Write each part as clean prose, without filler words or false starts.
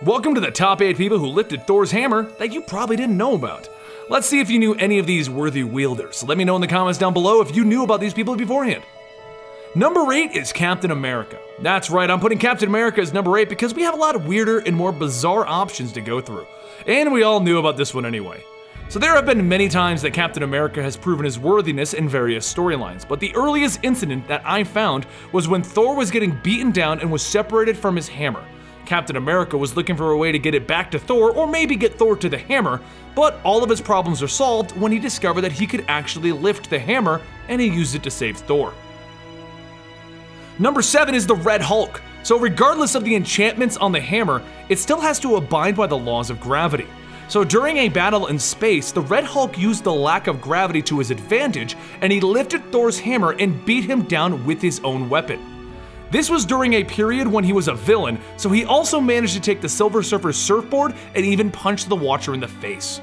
Welcome to the top 8 people who lifted Thor's hammer that you probably didn't know about. Let's see if you knew any of these worthy wielders. Let me know in the comments down below if you knew about these people beforehand. Number 8 is Captain America. That's right, I'm putting Captain America as number 8 because we have a lot of weirder and more bizarre options to go through. And we all knew about this one anyway. So there have been many times that Captain America has proven his worthiness in various storylines, but the earliest incident that I found was when Thor was getting beaten down and was separated from his hammer. Captain America was looking for a way to get it back to Thor, or maybe get Thor to the hammer, but all of his problems are solved when he discovered that he could actually lift the hammer, and he used it to save Thor. Number 7 is the Red Hulk. So regardless of the enchantments on the hammer, it still has to abide by the laws of gravity. So during a battle in space, the Red Hulk used the lack of gravity to his advantage, and he lifted Thor's hammer and beat him down with his own weapon. This was during a period when he was a villain, so he also managed to take the Silver Surfer's surfboard and even punch the Watcher in the face.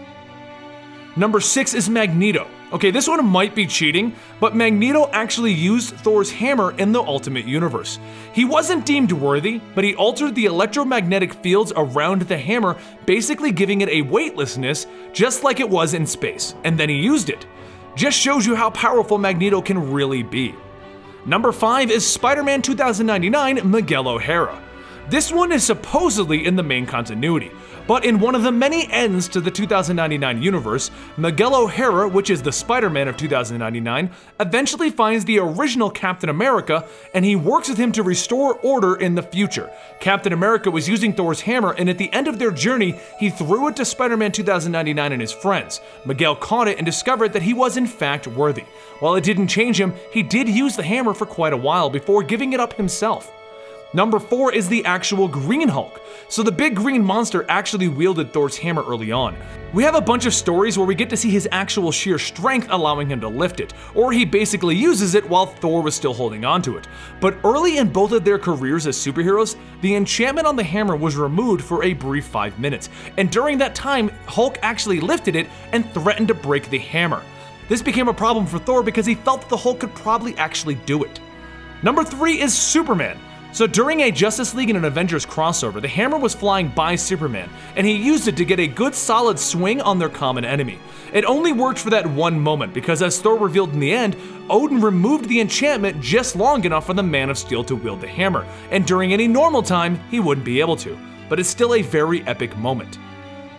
Number 6 is Magneto. Okay, this one might be cheating, but Magneto actually used Thor's hammer in the Ultimate Universe. He wasn't deemed worthy, but he altered the electromagnetic fields around the hammer, basically giving it a weightlessness, just like it was in space, and then he used it. Just shows you how powerful Magneto can really be. Number 5 is Spider-Man 2099, Miguel O'Hara. This one is supposedly in the main continuity, but in one of the many ends to the 2099 universe, Miguel O'Hara, which is the Spider-Man of 2099, eventually finds the original Captain America, and he works with him to restore order in the future. Captain America was using Thor's hammer, and at the end of their journey, he threw it to Spider-Man 2099 and his friends. Miguel caught it and discovered that he was in fact worthy. While it didn't change him, he did use the hammer for quite a while before giving it up himself. Number 4 is the actual Green Hulk. So the big green monster actually wielded Thor's hammer early on. We have a bunch of stories where we get to see his actual sheer strength allowing him to lift it, or he basically uses it while Thor was still holding onto it. But early in both of their careers as superheroes, the enchantment on the hammer was removed for a brief 5 minutes, and during that time, Hulk actually lifted it and threatened to break the hammer. This became a problem for Thor because he felt that the Hulk could probably actually do it. Number 3 is Superman. So during a Justice League and an Avengers crossover, the hammer was flying by Superman, and he used it to get a good solid swing on their common enemy. It only worked for that one moment, because as Thor revealed in the end, Odin removed the enchantment just long enough for the Man of Steel to wield the hammer, and during any normal time, he wouldn't be able to. But it's still a very epic moment.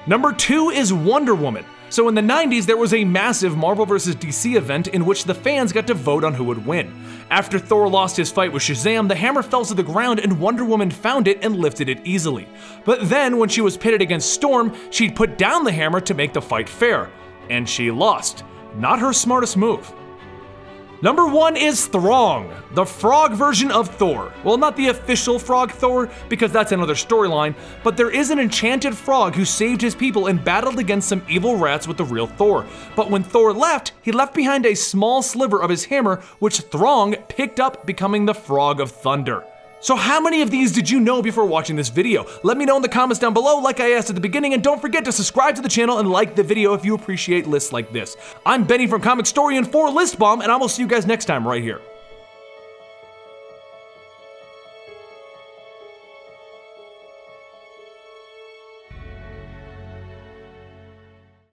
Number 2 is Wonder Woman. So in the 90s, there was a massive Marvel vs. DC event in which the fans got to vote on who would win. After Thor lost his fight with Shazam, the hammer fell to the ground and Wonder Woman found it and lifted it easily. But then, when she was pitted against Storm, she'd put down the hammer to make the fight fair. And she lost. Not her smartest move. Number 1 is Throng, the frog version of Thor. Well, not the official frog Thor, because that's another storyline, but there is an enchanted frog who saved his people and battled against some evil rats with the real Thor. But when Thor left, he left behind a small sliver of his hammer, which Throng picked up, becoming the Frog of Thunder. So how many of these did you know before watching this video? Let me know in the comments down below like I asked at the beginning, and don't forget to subscribe to the channel and like the video if you appreciate lists like this. I'm Benny from Comic Story and for Thelistbomb, and I will see you guys next time right here.